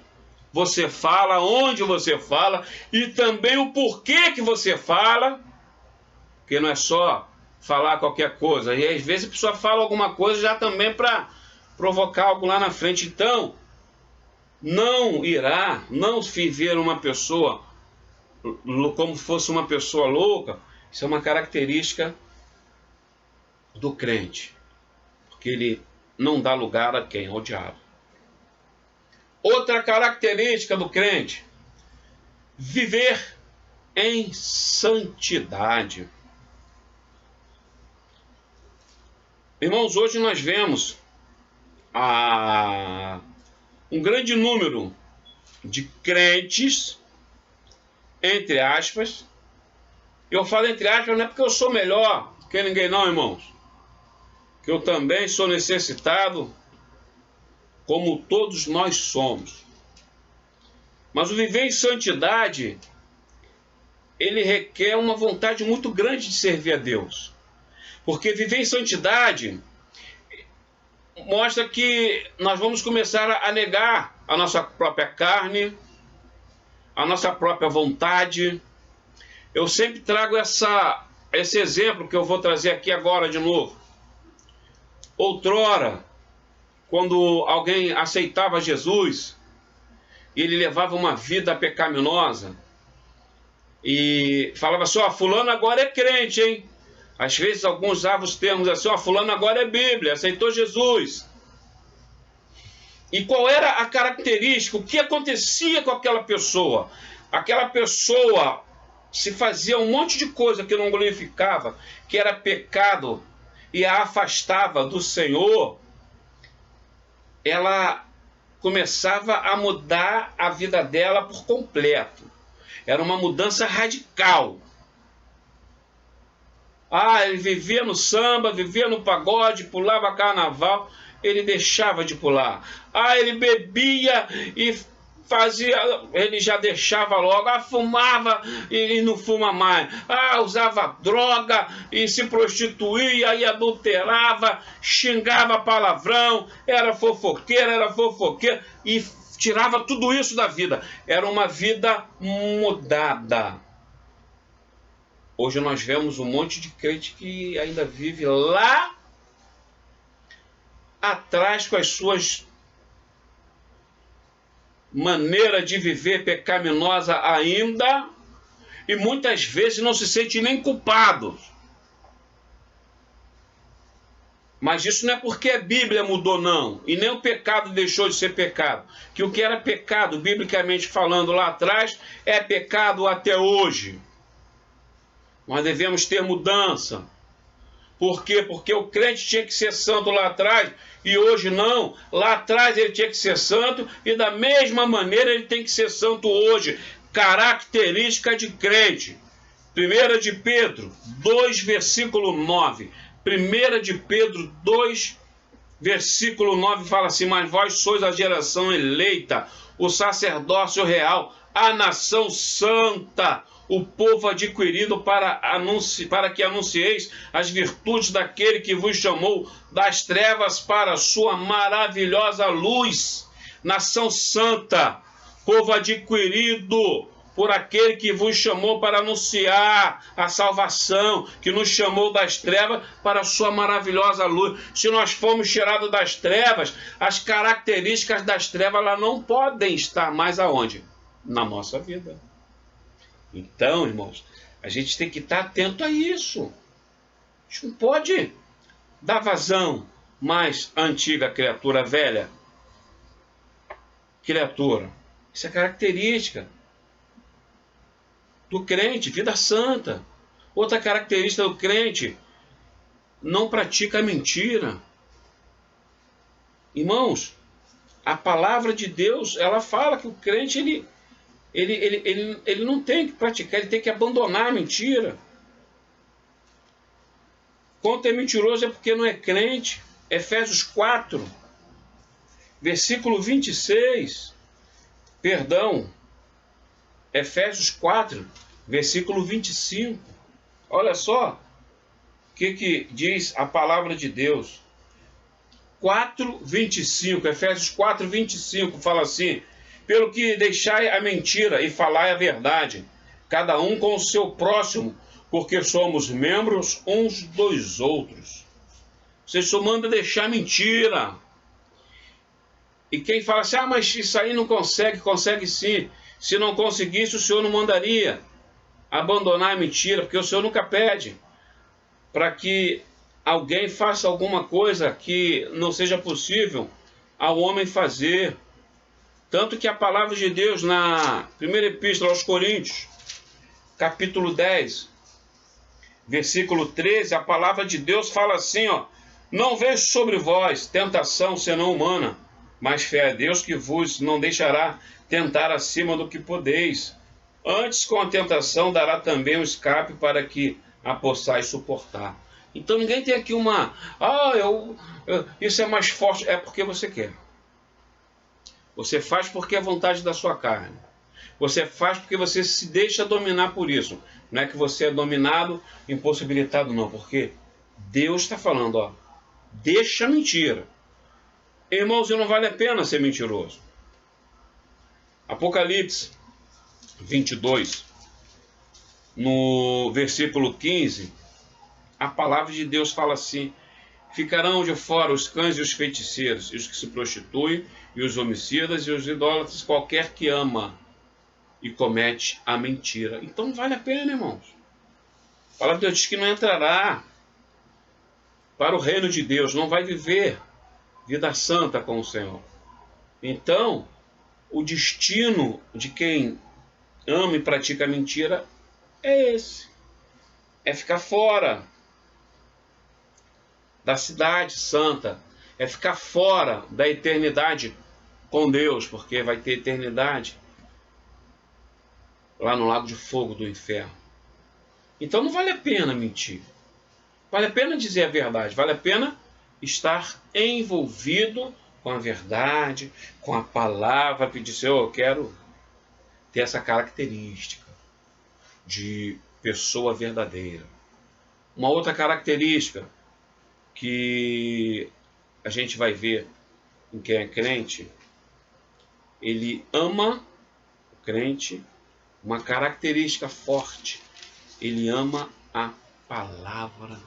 você fala, onde você fala e também o porquê que você fala, porque não é só falar qualquer coisa. E às vezes a pessoa fala alguma coisa já também para provocar algo lá na frente. Então, não irá, não viver uma pessoa como fosse uma pessoa louca, isso é uma característica do crente, porque ele não dá lugar a quem? Ao diabo. Outra característica do crente, viver em santidade. Irmãos, hoje nós vemos um grande número de crentes, entre aspas. Eu falo entre aspas, não é porque eu sou melhor que ninguém não, irmãos. Que eu também sou necessitado, como todos nós somos. Mas o viver em santidade, ele requer uma vontade muito grande de servir a Deus. Porque viver em santidade mostra que nós vamos começar a negar a nossa própria carne, a nossa própria vontade. Eu sempre trago esse exemplo que eu vou trazer aqui agora de novo. Outrora, quando alguém aceitava Jesus, ele levava uma vida pecaminosa e falava assim, fulano agora é crente, hein? Às vezes alguns usavam os termos assim, fulano agora é Bíblia, aceitou Jesus. E qual era a característica, o que acontecia com aquela pessoa? Aquela pessoa se fazia um monte de coisa que não glorificava, que era pecado e a afastava do Senhor. Ela começava a mudar a vida dela por completo. Era uma mudança radical. Ele vivia no samba, vivia no pagode, pulava carnaval, ele deixava de pular. Ele bebia e fazia, ele já deixava logo. Fumava e não fuma mais. Usava droga e se prostituía e adulterava, xingava palavrão, era fofoqueiro e tirava tudo isso da vida. Era uma vida mudada. Hoje nós vemos um monte de crente que ainda vive lá atrás com as suas maneira de viver pecaminosa ainda e muitas vezes não se sente nem culpado. Mas isso não é porque a Bíblia mudou, não. E nem o pecado deixou de ser pecado. Que o que era pecado, biblicamente falando lá atrás, é pecado até hoje. Nós devemos ter mudança. Por quê? Porque o crente tinha que ser santo lá atrás e hoje não. Lá atrás ele tinha que ser santo e da mesma maneira ele tem que ser santo hoje. Característica de crente. 1 de Pedro 2, versículo 9. 1 de Pedro 2, versículo 9 fala assim: mas vós sois a geração eleita, o sacerdócio real, a nação santa, o povo adquirido para que anuncieis as virtudes daquele que vos chamou das trevas para a sua maravilhosa luz. Nação santa, povo adquirido por aquele que vos chamou para anunciar a salvação, que nos chamou das trevas para a sua maravilhosa luz. Se nós formos tirados das trevas, as características das trevas elas não podem estar mais aonde? Na nossa vida. Então, irmãos, a gente tem que estar atento a isso. A gente não pode dar vazão mais à antiga criatura velha. Criatura. Isso é característica do crente, vida santa. Outra característica do crente, não pratica mentira. Irmãos, a palavra de Deus, ela fala que o crente, ele não tem que praticar, ele tem que abandonar a mentira. Quanto é mentiroso é porque não é crente. Efésios 4, versículo 26. Perdão. Efésios 4, versículo 25. Olha só o que diz a palavra de Deus. 4, 25. Efésios 4, 25 fala assim: pelo que deixai a mentira e falai a verdade, cada um com o seu próximo, porque somos membros uns dos outros. Você só manda deixar mentira. E quem fala assim: ah, mas isso aí não consegue, consegue sim. Se não conseguisse, o Senhor não mandaria abandonar a mentira, porque o Senhor nunca pede para que alguém faça alguma coisa que não seja possível ao homem fazer. Tanto que a palavra de Deus na primeira epístola aos Coríntios, capítulo 10, versículo 13, a palavra de Deus fala assim, ó: não vejo sobre vós tentação senão humana, mas fé a Deus que vos não deixará tentar acima do que podeis. Antes, com a tentação, dará também um escape para que a possais suportar. Então ninguém tem aqui uma... isso é mais forte. É porque você quer. Você faz porque é vontade da sua carne. Você faz porque você se deixa dominar por isso. Não é que você é dominado, impossibilitado, não. Porque Deus está falando, ó, deixa a mentira. Irmãos, não vale a pena ser mentiroso. Apocalipse 22, no versículo 15, a palavra de Deus fala assim: ficarão de fora os cães e os feiticeiros, e os que se prostituem, e os homicidas, e os idólatras, qualquer que ama e comete a mentira. Então não vale a pena, irmãos. A palavra de Deus diz que não entrará para o reino de Deus, não vai viver vida santa com o Senhor. Então, o destino de quem ama e pratica a mentira é esse. É ficar fora da cidade santa. É ficar fora da eternidade com Deus, porque vai ter eternidade lá no lago de fogo do inferno. Então não vale a pena mentir. Vale a pena dizer a verdade. Vale a pena estar envolvido com a verdade, com a palavra, pedir: Senhor, eu quero ter essa característica de pessoa verdadeira. Uma outra característica que a gente vai ver em quem é crente, ele ama o crente, uma característica forte, ele ama a palavra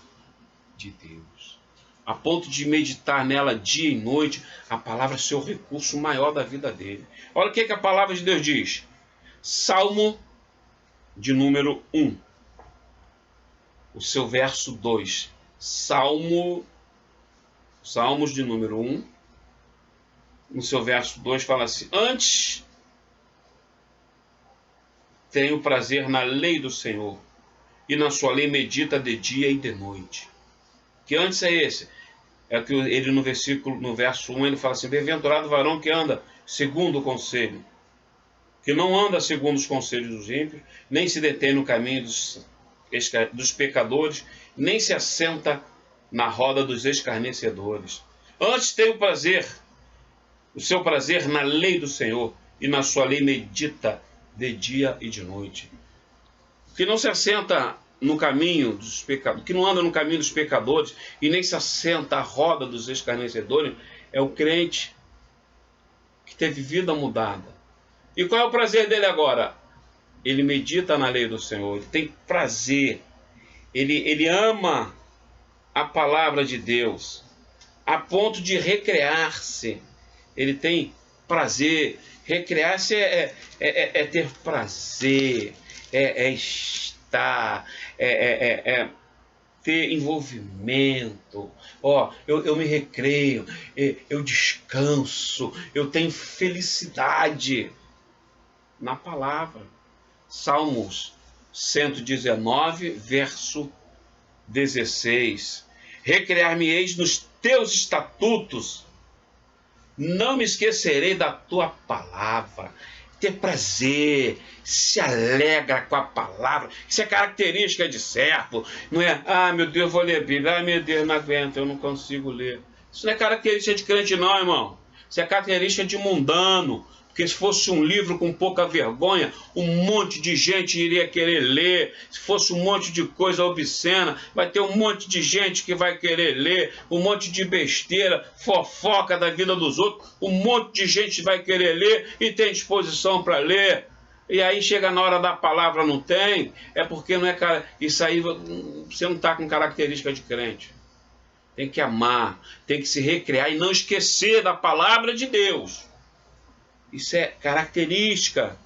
de Deus. a ponto de meditar nela dia e noite, a palavra é o seu recurso maior da vida dele. Olha o que a palavra de Deus diz. Salmo de número 1. O seu verso 2. Salmos de número 1. No seu verso 2 fala assim: antes tenho prazer na lei do Senhor, e na sua lei medita de dia e de noite. Que antes é esse? É que ele no verso 1, ele fala assim: bem-aventurado o varão que anda segundo o conselho, que não anda segundo os conselhos dos ímpios, nem se detém no caminho dos pecadores, nem se assenta na roda dos escarnecedores. Antes tem o seu prazer na lei do Senhor, e na sua lei medita de dia e de noite. Que não se assenta no caminho dos pecadores, que não anda no caminho dos pecadores, e nem se assenta à roda dos escarnecedores, é o crente que teve vida mudada. E qual é o prazer dele agora? Ele medita na lei do Senhor, ele tem prazer, ele ama a palavra de Deus, a ponto de recrear-se. Ele tem prazer. Recrear-se é ter prazer, é estar, ter envolvimento. Eu me recreio, eu descanso, eu tenho felicidade na palavra. Salmos 119, verso 16. Recrear-me-eis nos teus estatutos, não me esquecerei da tua palavra. Ter prazer, se alegra com a palavra. Isso é característica de servo. Não é, meu Deus, vou ler a Bíblia. Meu Deus, não aguento, eu não consigo ler. Isso não é característica de crente não, irmão. Isso é característica de mundano. Porque se fosse um livro com pouca vergonha, um monte de gente iria querer ler. Se fosse um monte de coisa obscena, vai ter um monte de gente que vai querer ler. Um monte de besteira, fofoca da vida dos outros. Um monte de gente vai querer ler e tem disposição para ler. E aí chega na hora da palavra, não tem. É porque não é... Isso aí você não está com característica de crente. Tem que amar, tem que se recrear e não esquecer da palavra de Deus. Isso é característica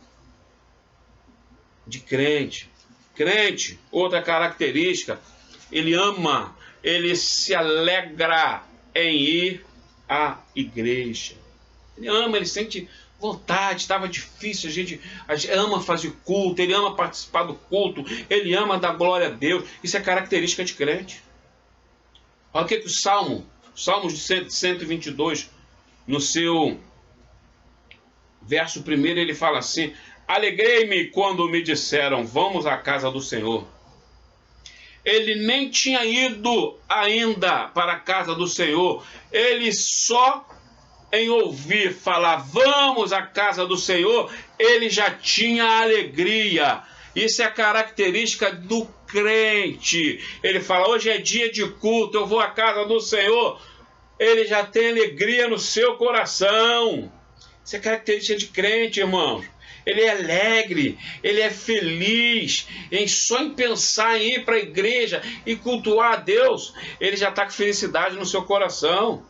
de crente. Crente, outra característica, ele ama, ele se alegra em ir à igreja. Ele ama, ele sente vontade, estava difícil, a gente ama fazer culto, ele ama participar do culto, ele ama dar glória a Deus. Isso é característica de crente. Olha o que o Salmos de 122, no seu verso 1, ele fala assim: alegrei-me quando me disseram, vamos à casa do Senhor. Ele nem tinha ido ainda para a casa do Senhor. Ele só em ouvir falar, vamos à casa do Senhor, ele já tinha alegria. Isso é a característica do crente. Ele fala, hoje é dia de culto, eu vou à casa do Senhor. Ele já tem alegria no seu coração. Isso é característica de crente, irmãos. Ele é alegre, ele é feliz, só em pensar em ir para a igreja e cultuar a Deus, ele já está com felicidade no seu coração.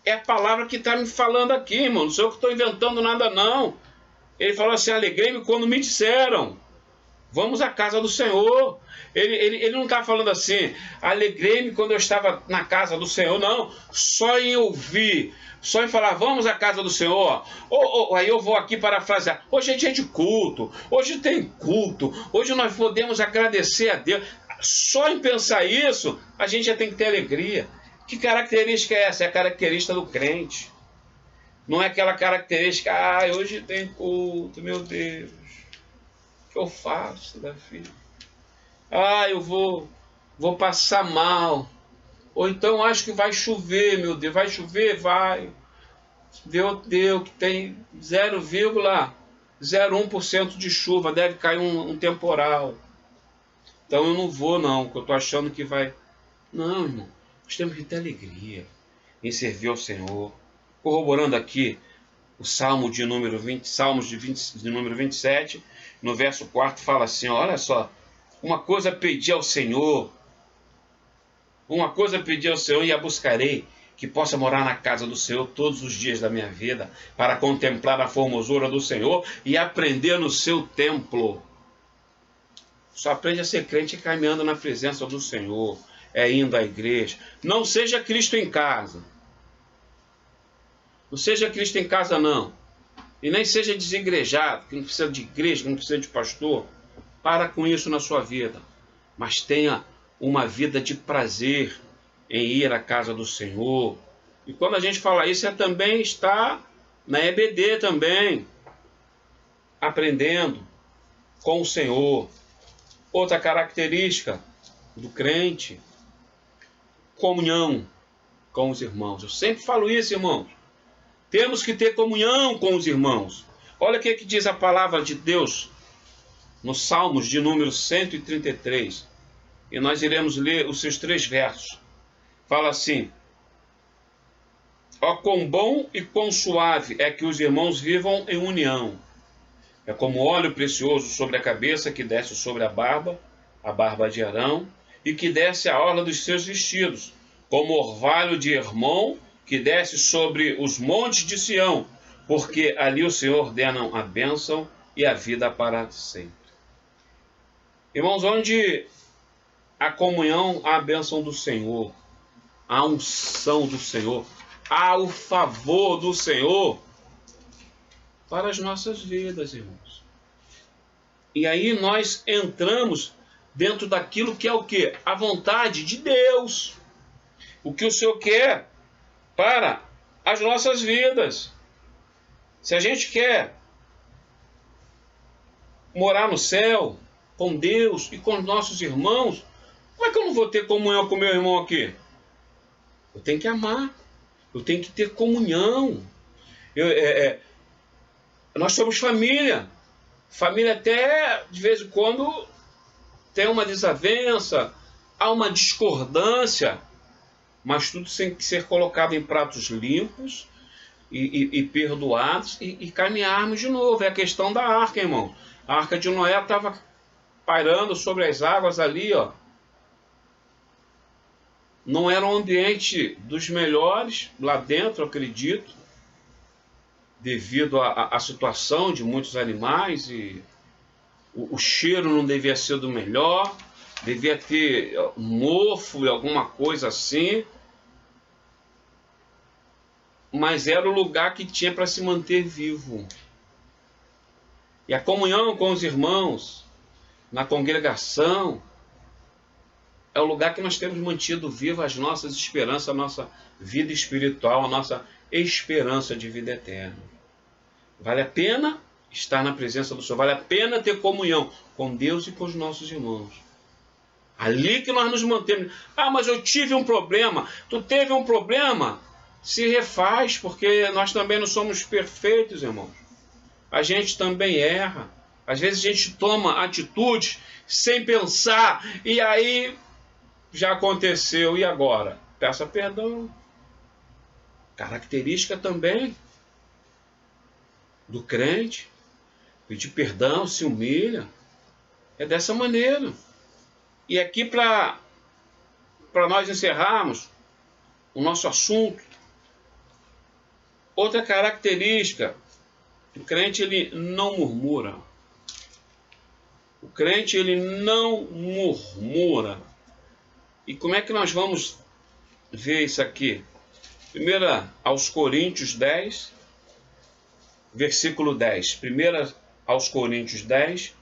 É a palavra que está me falando aqui, irmão. Não sou eu que estou inventando nada, não. Ele falou assim, alegrei-me quando me disseram, vamos à casa do Senhor. Ele não está falando assim, alegrei-me quando eu estava na casa do Senhor, não. Só em ouvir, só em falar, vamos à casa do Senhor. Aí eu vou aqui parafrasear. Hoje é dia de culto, hoje tem culto, hoje nós podemos agradecer a Deus. Só em pensar isso, a gente já tem que ter alegria. Que característica é essa? É a característica do crente. Não é aquela característica, hoje tem culto, meu Deus. O que eu faço da filha? Eu vou passar mal. Ou então acho que vai chover, meu Deus. Vai chover? Vai. Deu que tem 0,01% de chuva. Deve cair um temporal. Então eu não vou não, porque eu estou achando que vai... Não, irmão. Nós temos que ter alegria em servir ao Senhor. Corroborando aqui o Salmo de número 20, de número 27, no verso 4 fala assim, olha só, uma coisa pedi ao Senhor, Uma coisa pedi ao Senhor e a buscarei, que possa morar na casa do Senhor todos os dias da minha vida, para contemplar a formosura do Senhor e aprender no seu templo. Só aprende a ser crente caminhando na presença do Senhor, indo à igreja. Não seja Cristo em casa. Não seja Cristo em casa, não. E nem seja desigrejado, que não precisa de igreja, que não precisa de pastor. Para com isso na sua vida. Mas tenha uma vida de prazer em ir à casa do Senhor. E quando a gente fala isso, também estar na EBD também, aprendendo com o Senhor. Outra característica do crente, comunhão com os irmãos. Eu sempre falo isso, irmãos. Temos que ter comunhão com os irmãos. Olha o que diz a palavra de Deus nos Salmos de número 133. E nós iremos ler os seus 3 versos. Fala assim: ó, quão bom e quão suave é que os irmãos vivam em união. É como óleo precioso sobre a cabeça que desce sobre a barba de Arão, e que desce a orla dos seus vestidos, como orvalho de Hermon que desce sobre os montes de Sião, porque ali o Senhor ordena a bênção e a vida para sempre. Irmãos, onde a comunhão, há a bênção do Senhor, a unção do Senhor, há o favor do Senhor para as nossas vidas, irmãos. E aí nós entramos dentro daquilo que é o quê? A vontade de Deus. O que o Senhor quer para as nossas vidas. Se a gente quer morar no céu com Deus e com os nossos irmãos, como é que eu não vou ter comunhão com meu irmão aqui? Eu tenho que amar. Eu tenho que ter comunhão. Nós somos família. Família até, de vez em quando, tem uma desavença, há uma discordância, mas tudo tem que ser colocado em pratos limpos e perdoados e caminharmos de novo. É a questão da arca, irmão. A arca de Noé estava pairando sobre as águas ali, ó. Não era um ambiente dos melhores lá dentro, acredito, devido à situação de muitos animais, e o cheiro não devia ser do melhor, devia ter mofo e alguma coisa assim, mas era o lugar que tinha para se manter vivo. E a comunhão com os irmãos, na congregação, é o lugar que nós temos mantido vivo as nossas esperanças, a nossa vida espiritual, a nossa esperança de vida eterna. Vale a pena estar na presença do Senhor, vale a pena ter comunhão com Deus e com os nossos irmãos. Ali que nós nos mantemos. Ah, mas eu tive um problema. Tu teve um problema? Se refaz, porque nós também não somos perfeitos, irmãos. A gente também erra. Às vezes a gente toma atitudes sem pensar, e aí já aconteceu, e agora? Peça perdão. Característica também do crente. Pedir perdão, se humilha. É dessa maneira. E aqui, para nós encerrarmos o nosso assunto, outra característica: o crente, ele não murmura. O crente, ele não murmura. E como é que nós vamos ver isso aqui? 1 aos Coríntios 10, versículo 10. 1 aos Coríntios 10,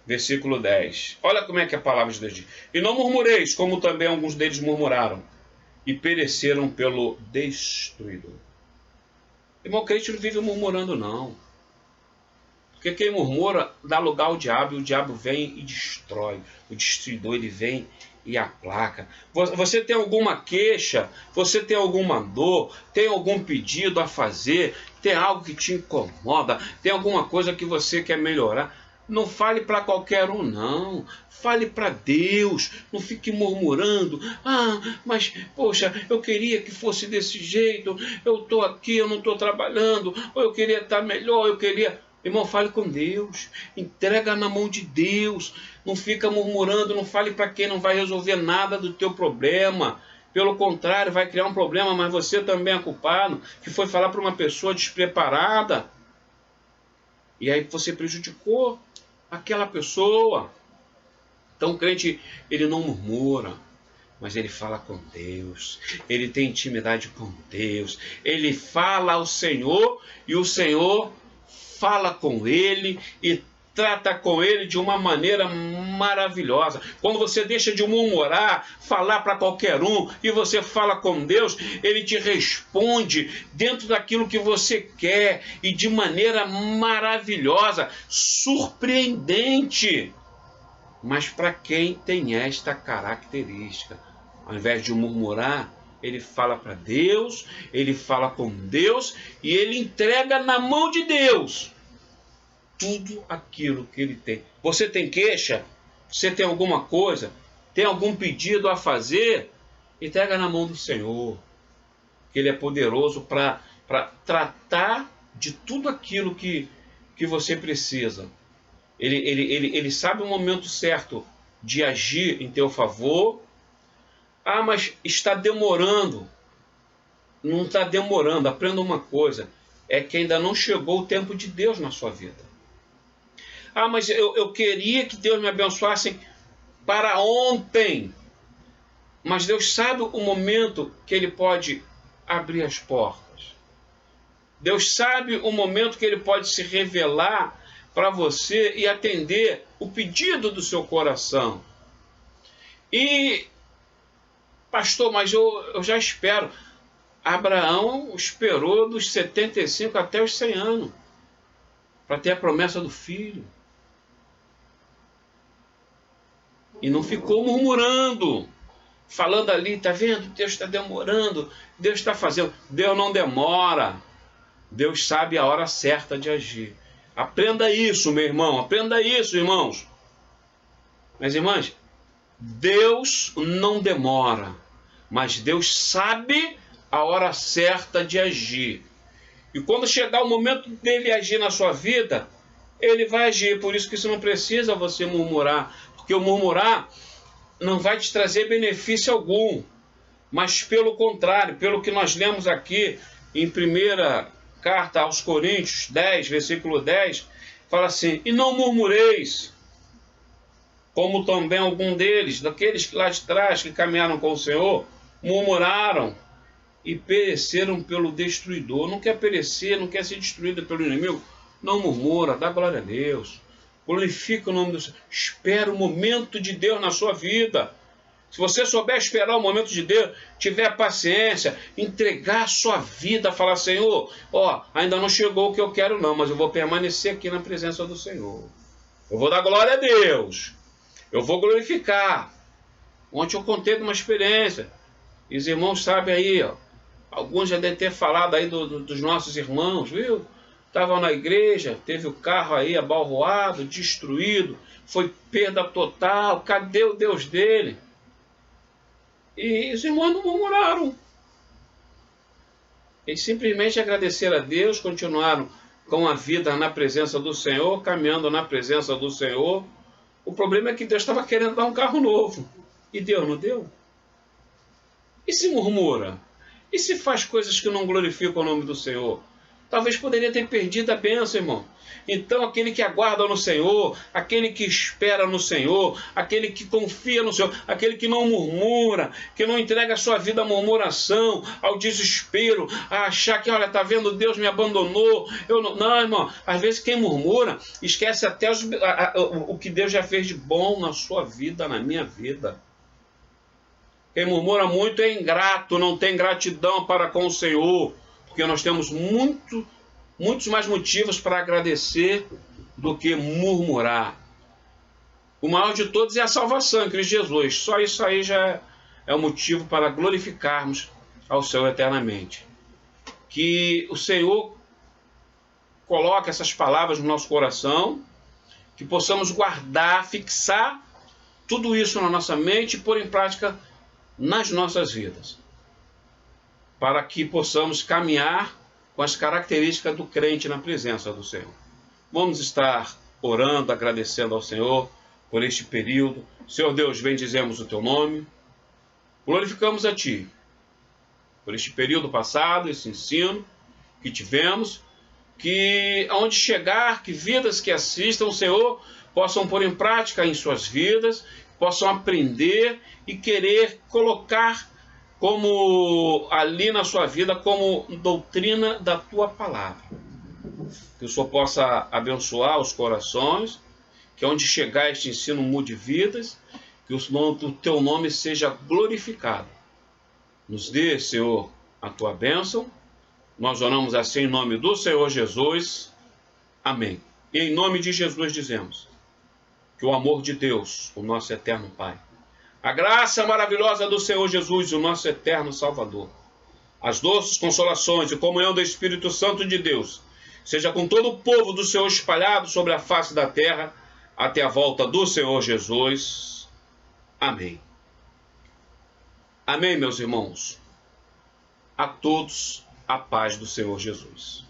versículo 10. Olha como é que a palavra de Deus diz: e não murmureis, como também alguns deles murmuraram, e pereceram pelo destruidor. Irmão, crente não vive murmurando, não. Porque quem murmura dá lugar ao diabo, e o diabo vem e destrói. O destruidor, ele vem e aplaca. Você tem alguma queixa, você tem alguma dor, tem algum pedido a fazer, tem algo que te incomoda, tem alguma coisa que você quer melhorar, não fale para qualquer um, não. Fale para Deus. Não fique murmurando. Ah, mas, poxa, eu queria que fosse desse jeito. Eu estou aqui, eu não estou trabalhando. Ou eu queria estar melhor, eu queria... Irmão, fale com Deus. Entrega na mão de Deus. Não fica murmurando, não fale para quem não vai resolver nada do teu problema. Pelo contrário, vai criar um problema, mas você também é culpado, que foi falar para uma pessoa despreparada. E aí você prejudicou aquela pessoa. Então o crente, ele não murmura, mas ele fala com Deus, ele tem intimidade com Deus, ele fala ao Senhor e o Senhor fala com ele e trata com ele de uma maneira maravilhosa. Quando você deixa de murmurar, falar para qualquer um e você fala com Deus, ele te responde dentro daquilo que você quer e de maneira maravilhosa, surpreendente. Mas para quem tem esta característica, ao invés de murmurar, ele fala para Deus, ele fala com Deus e ele entrega na mão de Deus tudo aquilo que ele tem. Você tem queixa? Você tem alguma coisa? Tem algum pedido a fazer? Entrega na mão do Senhor, que ele é poderoso para tratar de tudo aquilo que você precisa. Ele sabe o momento certo de agir em teu favor. Ah, mas está demorando. Não está demorando. Aprenda uma coisa. É que ainda não chegou o tempo de Deus na sua vida. Ah, mas eu queria que Deus me abençoasse para ontem. Mas Deus sabe o momento que Ele pode abrir as portas. Deus sabe o momento que Ele pode se revelar para você e atender o pedido do seu coração. E, pastor, mas eu já espero. Abraão esperou dos 75 até os 100 anos para ter a promessa do filho. E não ficou murmurando, falando ali, está vendo? Deus está demorando, Deus está fazendo. Deus não demora. Deus sabe a hora certa de agir. Aprenda isso, meu irmão. Aprenda isso, irmãos. Mas, irmãs, Deus não demora, mas Deus sabe a hora certa de agir. E quando chegar o momento dele agir na sua vida, ele vai agir. Por isso que isso não precisa você murmurar, porque o murmurar não vai te trazer benefício algum. Mas pelo contrário, pelo que nós lemos aqui em 1ª carta aos Coríntios 10, versículo 10, fala assim: e não murmureis, como também algum deles, daqueles que lá de trás, que caminharam com o Senhor, murmuraram e pereceram pelo destruidor. Não quer perecer, não quer ser destruído pelo inimigo? Não murmura, dá glória a Deus. Glorifica o nome do Senhor. Espera o momento de Deus na sua vida. Se você souber esperar o momento de Deus, tiver paciência, entregar a sua vida, falar: Senhor, ainda não chegou o que eu quero não, mas eu vou permanecer aqui na presença do Senhor. Eu vou dar glória a Deus. Eu vou glorificar. Ontem eu contei de uma experiência. E os irmãos sabem aí, alguns já devem ter falado aí dos nossos irmãos, viu? Estavam na igreja, teve o carro aí abalroado, destruído, foi perda total. Cadê o Deus dele? E os irmãos não murmuraram. Eles simplesmente agradeceram a Deus, continuaram com a vida na presença do Senhor, caminhando na presença do Senhor. O problema é que Deus estava querendo dar um carro novo. E Deus não deu. E se murmura? E se faz coisas que não glorificam o nome do Senhor? Talvez poderia ter perdido a bênção, irmão. Então, aquele que aguarda no Senhor, aquele que espera no Senhor, aquele que confia no Senhor, aquele que não murmura, que não entrega a sua vida à murmuração, ao desespero, a achar que, olha, está vendo, Deus me abandonou. Não, irmão, às vezes quem murmura esquece até o que Deus já fez de bom na sua vida, na minha vida. Quem murmura muito é ingrato, não tem gratidão para com o Senhor, porque nós temos muitos mais motivos para agradecer do que murmurar. O maior de todos é a salvação em Cristo Jesus. Só isso aí já é o motivo para glorificarmos ao Senhor eternamente. Que o Senhor coloque essas palavras no nosso coração, que possamos guardar, fixar tudo isso na nossa mente e pôr em prática nas nossas vidas, para que possamos caminhar com as características do crente na presença do Senhor. Vamos estar orando, agradecendo ao Senhor por este período. Senhor Deus, bendizemos o Teu nome, Glorificamos a Ti por este período passado, esse ensino que tivemos, que aonde chegar, que vidas que assistam, Senhor, possam pôr em prática em suas vidas, possam aprender e querer colocar como ali na sua vida como doutrina da Tua palavra. Que o Senhor possa abençoar os corações, que onde chegar este ensino mude vidas, que o Teu nome seja glorificado. Nos dê, Senhor, a Tua bênção. Nós oramos assim em nome do Senhor Jesus. Amém. E em nome de Jesus dizemos que o amor de Deus, o nosso eterno Pai, a graça maravilhosa do Senhor Jesus, o nosso eterno Salvador, as doces consolações e comunhão do Espírito Santo de Deus, seja com todo o povo do Senhor espalhado sobre a face da terra, até a volta do Senhor Jesus. Amém. Amém, meus irmãos. A todos a paz do Senhor Jesus.